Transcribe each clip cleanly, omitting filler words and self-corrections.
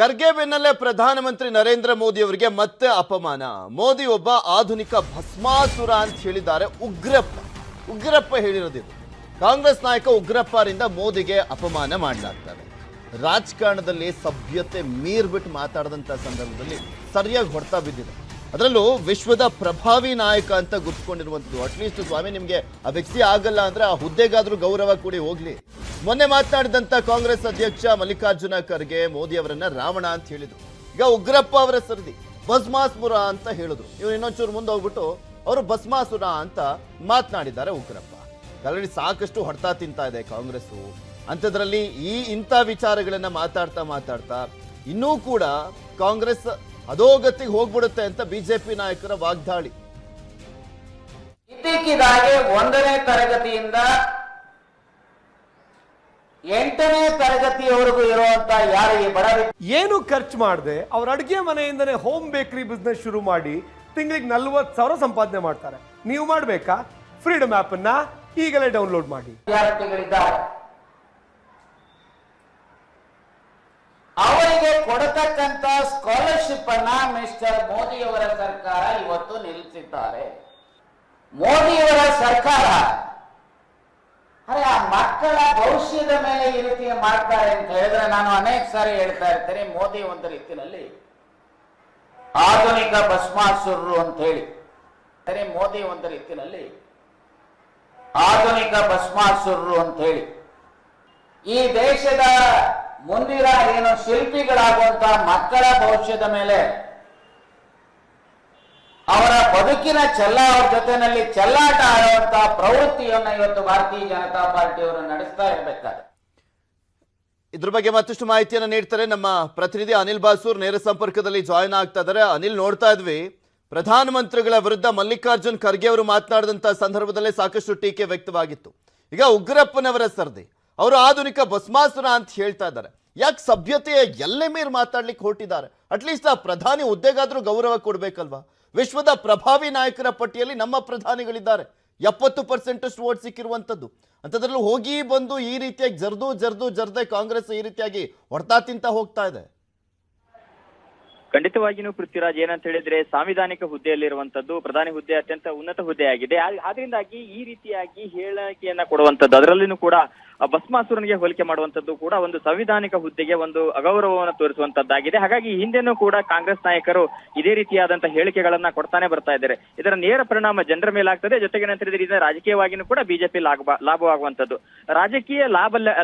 ಖರ್ಗೆ ಬೆನ್ನಲ್ಲೇ ಪ್ರಧಾನಮಂತ್ರಿ ನರೇಂದ್ರ ಮೋದಿ ಅವರಿಗೆ ಮತ್ತೆ ಅಪಮಾನ. ಮೋದಿ ಒಬ್ಬ ಆಧುನಿಕ ಭಸ್ಮಾಸುರ ಅಂತ ಹೇಳಿದ್ದಾರೆ ಉಗ್ರಪ್ಪ ಹೇಳಿರೋದಿದು. ಕಾಂಗ್ರೆಸ್ ನಾಯಕ ಉಗ್ರಪ್ಪರಿಂದ ಮೋದಿಗೆ ಅಪಮಾನ ಮಾಡಲಾಗ್ತದೆ. ರಾಜಕಾರಣದಲ್ಲಿ ಸಭ್ಯತೆ ಮೀರ್ಬಿಟ್ಟು ಮಾತಾಡದಂತ ಸಂದರ್ಭದಲ್ಲಿ ಸರಿಯಾಗಿ ಹೊಡ್ತಾ ಬಿದ್ದಿದೆ. ಅದರಲ್ಲೂ ವಿಶ್ವದ ಪ್ರಭಾವಿ ನಾಯಕ ಅಂತ ಗುರ್ತಿಕೊಂಡಿರುವಂಥದ್ದು. ಅಟ್ಲೀಸ್ಟ್ ಸ್ವಾಮಿ ನಿಮಗೆ ಆ ವ್ಯಕ್ತಿ ಆಗಲ್ಲ ಅಂದ್ರೆ ಆ ಹುದ್ದೆಗಾದ್ರೂ ಗೌರವ ಕೂಡಿ ಹೋಗ್ಲಿ. ಮೊನ್ನೆ ಮಾತನಾಡಿದಂತ ಕಾಂಗ್ರೆಸ್ ಅಧ್ಯಕ್ಷ ಮಲ್ಲಿಕಾರ್ಜುನ ಖರ್ಗೆ ಮೋದಿ ಅವರನ್ನ ರಾವಣ ಅಂತ ಹೇಳಿದ್ರು. ಈಗ ಉಗ್ರಪ್ಪ ಅವರ ಸರದಿ ಭಸ್ಮಾಸುರ ಅಂತ ಹೇಳಿದ್ರು. ಇವ್ರು ಇನ್ನೊಂಚೂರು ಮುಂದೆ ಹೋಗ್ಬಿಟ್ಟು ಅವರು ಭಸ್ಮಾಸುರ ಅಂತ ಮಾತನಾಡಿದ್ದಾರೆ ಉಗ್ರಪ್ಪ. ಆಲ್ರೆಡಿ ಸಾಕಷ್ಟು ಹೊಡ್ತಾ ತಿಂತಾ ಇದೆ ಕಾಂಗ್ರೆಸ್. ಅಂಥದ್ರಲ್ಲಿ ಇಂಥ ವಿಚಾರಗಳನ್ನ ಮಾತಾಡ್ತಾ ಇನ್ನೂ ಕೂಡ ಕಾಂಗ್ರೆಸ್ ಅಧೋಗತಿಗೆ ಹೋಗ್ಬಿಡುತ್ತೆ ಅಂತ ಬಿಜೆಪಿ ನಾಯಕರ ವಾಗ್ದಾಳಿ. ಇದ್ದಕ್ಕಿದ್ದಾಗೆ 1ನೇ ತರಗತಿಯಿಂದ 8ನೇ ತರಗತಿಯವರೆಗೂ ಇರುವಂತ ಯಾರಿಗೆ ಬಡ ಏನು ಖರ್ಚು ಮಾಡದೆ ಅವ್ರ ಅಡುಗೆ ಮನೆಯಿಂದನೇ ಹೋಮ್ ಬೇಕರಿ ಬಿಸ್ನೆಸ್ ಶುರು ಮಾಡಿ ತಿಂಗಳಿಗೆ 40,000 ಸಂಪಾದನೆ ಮಾಡ್ತಾರೆ. ನೀವು ಮಾಡಬೇಕಾ? ಫ್ರೀಡಮ್ ಆಪ್ ಅನ್ನ ಈಗಲೇ ಡೌನ್ಲೋಡ್ ಮಾಡಿ. ವಿದ್ಯಾರ್ಥಿಗಳಿದ್ದಾರೆ, ಅವರಿಗೆ ಕೊಡತಕ್ಕಂತ ಸ್ಕಾಲರ್ಶಿಪ್ ಅನ್ನ ಮಿಸ್ಟರ್ ಮೋದಿ ಅವರ ಸರ್ಕಾರ ಇವತ್ತು ನಿಲ್ಲಿಸಿದ್ದಾರೆ. ಮೋದಿಯವರ ಸರ್ಕಾರ ಆ ಮಕ್ಕಳ ಭವಿಷ್ಯದ ಮೇಲೆ ಈ ರೀತಿ ಮಾಡ್ತಾರೆ ಅಂತ ಹೇಳಿದ್ರೆ ನಾನು ಅನೇಕ ಸಾರಿ ಹೇಳ್ತಾ ಇರ್ತೇನೆ, ಮೋದಿ ಒಂದು ರೀತಿಯಲ್ಲಿ ಆಧುನಿಕ ಭಸ್ಮಾಸುರರು ಅಂತ ಹೇಳಿ. ಮೋದಿ ಒಂದು ರೀತಿಯಲ್ಲಿ ಆಧುನಿಕ ಭಸ್ಮಾಸುರರು ಅಂತ ಹೇಳಿ ಈ ದೇಶದ ಮುಂದಿನ ಏನು ಶಿಲ್ಪಿಗಳಾಗುವಂತ ಮಕ್ಕಳ ಭವಿಷ್ಯದ ಮೇಲೆ ಅವರ ಬದುಕಿನ ಅವ್ರ ಜೊತೆಯಲ್ಲಿ ಚೆಲ್ಲಾಟ ಆಡುವಂತ ಪ್ರವೃತ್ತಿಯನ್ನ ಇವತ್ತು ಭಾರತೀಯ ಜನತಾ ಪಾರ್ಟಿಯವರು ನಡೆಸ್ತಾ ಇರಬೇಕಾದ್ರೆ ಇದ್ರ ಬಗ್ಗೆ ಮತ್ತಷ್ಟು ಮಾಹಿತಿಯನ್ನು ನೀಡ್ತಾರೆ ನಮ್ಮ ಪ್ರತಿನಿಧಿ ಅನಿಲ್ ಬಾಸೂರ್. ನೇರ ಸಂಪರ್ಕದಲ್ಲಿ ಜಾಯಿನ್ ಆಗ್ತಾ ಇದ್ದಾರೆ. ಅನಿಲ್, ನೋಡ್ತಾ ಇದ್ವಿ ಪ್ರಧಾನಮಂತ್ರಿಗಳ ವಿರುದ್ಧ ಮಲ್ಲಿಕಾರ್ಜುನ್ ಖರ್ಗೆ ಅವರು ಮಾತನಾಡಿದಂತ ಸಂದರ್ಭದಲ್ಲೇ ಸಾಕಷ್ಟು ಟೀಕೆ ವ್ಯಕ್ತವಾಗಿತ್ತು. ಈಗ ಉಗ್ರಪ್ಪನವರ ಸರ್ದಿ ಅವರು ಆಧುನಿಕ ಭಸ್ಮಾಸುರ ಅಂತ ಹೇಳ್ತಾ ಇದ್ದಾರೆ. ಯಾಕೆ ಸಭ್ಯತೆಯ ಎಲ್ಲೇ ಮೀರ್ ಮಾತಾಡ್ಲಿಕ್ಕೆ ಹೊರಟಿದ್ದಾರೆ? ಅಟ್ಲೀಸ್ಟ್ ಆ ಪ್ರಧಾನಿ ಹುದ್ದೆಗಾದ್ರೂ ಗೌರವ ಕೊಡ್ಬೇಕಲ್ವಾ? ವಿಶ್ವದ ಪ್ರಭಾವಿ ನಾಯಕರ ಪಟ್ಟಿಯಲ್ಲಿ ನಮ್ಮ ಪ್ರಧಾನಿಗಳಿದ್ದಾರೆ. 70% ವೋಟ್ ಸಿಕ್ಕಿರುವಂಥದ್ದು. ಅಂಥದ್ರಲ್ಲೂ ಹೋಗಿ ಬಂದು ಈ ರೀತಿಯಾಗಿ ಜರ್ದೆ ಕಾಂಗ್ರೆಸ್ ಈ ರೀತಿಯಾಗಿ ಹೊಡ್ತಾ ತಿಂತ ಹೋಗ್ತಾ ಇದೆ. ಖಂಡಿತವಾಗಿಯೂ ಪೃಥ್ವಿರಾಜ್, ಏನಂತ ಹೇಳಿದ್ರೆ ಸಾಂವಿಧಾನಿಕ ಹುದ್ದೆಯಲ್ಲಿರುವಂತದ್ದು ಪ್ರಧಾನಿ ಹುದ್ದೆ ಅತ್ಯಂತ ಉನ್ನತ ಹುದ್ದೆಯಾಗಿದೆ. ಆದ್ರಿಂದಾಗಿ ಈ ರೀತಿಯಾಗಿ ಹೇಳಿಕೆಯನ್ನ ಕೊಡುವಂತದ್ದು, ಅದರಲ್ಲಿನೂ ಕೂಡ ಭಸ್ಮಾಸುರನಿಗೆ ಹೋಲಿಕೆ ಮಾಡುವಂತದ್ದು ಕೂಡ ಒಂದು ಸಂವಿಧಾನಿಕ ಹುದ್ದೆಗೆ ಒಂದು ಅಗೌರವವನ್ನು ತೋರಿಸುವಂತದ್ದಾಗಿದೆ. ಹಾಗಾಗಿ ಹಿಂದೆನೂ ಕೂಡ ಕಾಂಗ್ರೆಸ್ ನಾಯಕರು ಇದೇ ರೀತಿಯಾದಂತಹ ಹೇಳಿಕೆಗಳನ್ನ ಕೊಡ್ತಾನೆ ಬರ್ತಾ ಇದ್ದಾರೆ. ಇದರ ನೇರ ಪರಿಣಾಮ ಜನರ ಮೇಲೆ ಆಗ್ತದೆ. ಜೊತೆಗೆ ಏನಂತ ಹೇಳಿದ್ರೆ ಇದನ್ನ ರಾಜಕೀಯವಾಗಿನೂ ಕೂಡ ಬಿಜೆಪಿ ಲಾಭವಾಗುವಂತದ್ದು. ರಾಜಕೀಯ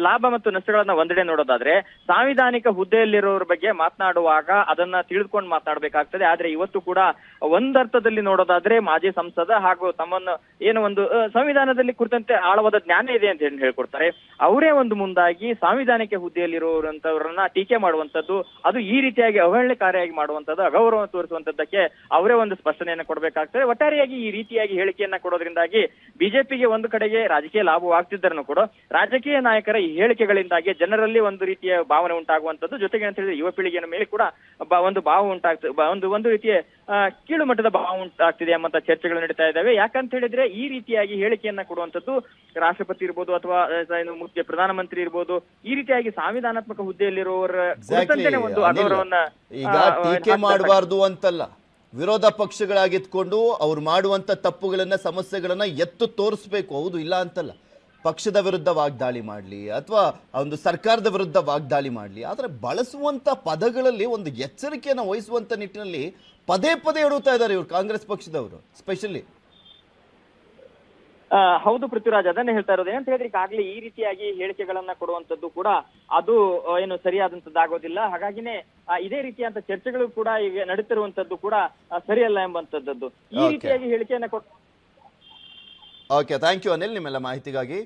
ಲಾಭ ಮತ್ತು ನಷ್ಟಗಳನ್ನ ಒಂದೆಡೆ ನೋಡೋದಾದ್ರೆ ಸಾಂವಿಧಾನಿಕ ಹುದ್ದೆಯಲ್ಲಿರೋರ ಬಗ್ಗೆ ಮಾತನಾಡುವಾಗ ಅದನ್ನ ತಿಳಿದುಕೊಂಡು ಮಾತನಾಡಬೇಕಾಗ್ತದೆ. ಆದ್ರೆ ಇವತ್ತು ಕೂಡ ಒಂದರ್ಥದಲ್ಲಿ ನೋಡೋದಾದ್ರೆ ಮಾಜಿ ಸಂಸದ ಹಾಗೂ ತಮ್ಮನ್ನು ಏನು ಒಂದು ಸಂವಿಧಾನದಲ್ಲಿ ಕುರಿತಂತೆ ಆಳವಾದ ಜ್ಞಾನ ಇದೆ ಅಂತ ಹೇಳ್ಕೊಡ್ತಾರೆ. ಅವರೇ ಒಂದು ಮುಂದಾಗಿ ಸಾಂವಿಧಾನಿಕ ಹುದ್ದೆಯಲ್ಲಿರುವಂತವರನ್ನ ಟೀಕೆ ಮಾಡುವಂತದ್ದು, ಅದು ಈ ರೀತಿಯಾಗಿ ಅವಹೇಳನಕಾರಿಯಾಗಿ ಮಾಡುವಂತದ್ದು, ಅಗೌರವ ತೋರಿಸುವಂತದ್ದಕ್ಕೆ ಅವರೇ ಒಂದು ಸ್ಪಷ್ಟನೆಯನ್ನು ಕೊಡಬೇಕಾಗ್ತದೆ. ಒಟ್ಟಾರೆಯಾಗಿ ಈ ರೀತಿಯಾಗಿ ಹೇಳಿಕೆಯನ್ನ ಕೊಡೋದ್ರಿಂದಾಗಿ ಬಿಜೆಪಿಗೆ ಒಂದು ಕಡೆಗೆ ರಾಜಕೀಯ ಲಾಭವಾಗ್ತಿದ್ದರನ್ನು ಕೂಡ ರಾಜಕೀಯ ನಾಯಕರ ಈ ಹೇಳಿಕೆಗಳಿಂದಾಗಿ ಜನರಲ್ಲಿ ಒಂದು ರೀತಿಯ ಭಾವನೆ ಉಂಟಾಗುವಂತದ್ದು, ಜೊತೆಗೆ ಅಂತ ಹೇಳಿದ್ರೆ ಯುವ ಪೀಳಿಗೆಯ ಮೇಲೆ ಕೂಡ ಒಂದು ಭಾವ ಉಂಟಾಗ್ತದೆ, ಒಂದು ರೀತಿಯ ಕೀಳು ಮಟ್ಟದ ಭಾವ ಉಂಟಾಗ್ತಿದೆ ಎಂಬಂತ ಚರ್ಚೆಗಳು ನಡೀತಾ ಇದ್ದಾವೆ. ಯಾಕಂತ ಹೇಳಿದ್ರೆ ಈ ರೀತಿಯಾಗಿ ಹೇಳಿಕೆಯನ್ನ ಕೊಡುವಂತದ್ದು ರಾಷ್ಟ್ರಪತಿ ಇರ್ಬೋದು ಅಥವಾ ಮುಖ್ಯ ಪ್ರಧಾನಮಂತ್ರಿ ಇರ್ಬೋದು, ಈ ರೀತಿಯಾಗಿ ಸಂವಿಧಾನಾತ್ಮಕ ಹುದ್ದೆಯಲ್ಲಿರುವವರ ಒಂದು ಅಗೌರವನ್ನ ಈಗ ಟೀಕೆ ಮಾಡಬಾರ್ದು ಅಂತಲ್ಲ, ವಿರೋಧ ಪಕ್ಷಗಳಾಗಿತ್ಕೊಂಡು ಅವ್ರು ಮಾಡುವಂತ ತಪ್ಪುಗಳನ್ನ ಸಮಸ್ಯೆಗಳನ್ನ ಎತ್ತು ತೋರಿಸ್ಬೇಕು. ಹೌದು, ಇಲ್ಲ ಅಂತಲ್ಲ. ಪಕ್ಷದ ವಿರುದ್ಧ ವಾಗ್ದಾಳಿ ಮಾಡಲಿ ಅಥವಾ ಒಂದು ಸರ್ಕಾರದ ವಿರುದ್ಧ ವಾಗ್ದಾಳಿ ಮಾಡಲಿ, ಆದರೆ ಬಳಸುವಂತ ಪದಗಳಲ್ಲಿ ಒಂದು ಎಚ್ಚರಿಕೆಯನ್ನು ವಹಿಸುವಂತ ನಿಟ್ಟಿನಲ್ಲಿ ಪದೇ ಹೇಳುತ್ತಾ ಇದ್ದಾರೆ ಇವರು ಕಾಂಗ್ರೆಸ್ ಪಕ್ಷದವರು ಸ್ಪೆಷಲಿ. ಹೌದು ಪೃಥ್ವಿರಾಜ್, ಅದನ್ನೇ ಹೇಳ್ತಾ ಇರೋದು. ಏನಂತ ಹೇಳಿದ್ರೆ ಈಗಾಗಲೇ ಈ ರೀತಿಯಾಗಿ ಹೇಳಿಕೆಗಳನ್ನ ಕೊಡುವಂತದ್ದು ಕೂಡ ಅದು ಏನು ಸರಿಯಾದಂತದ್ದಾಗೋದಿಲ್ಲ. ಹಾಗಾಗಿನೇ ಇದೇ ರೀತಿಯಂತ ಚರ್ಚೆಗಳು ಕೂಡ ಈಗ ನಡೀತಿರುವಂತದ್ದು ಕೂಡ ಸರಿಯಲ್ಲ ಎಂಬಂತದ್ದು. ಈ ರೀತಿಯಾಗಿ ಹೇಳಿಕೆಯನ್ನ ಓಕೆ, ಥ್ಯಾಂಕ್ ಯು ಅನಿಲ್ ನಿಮ್ಮೆಲ್ಲ ಮಾಹಿತಿಗಾಗಿ.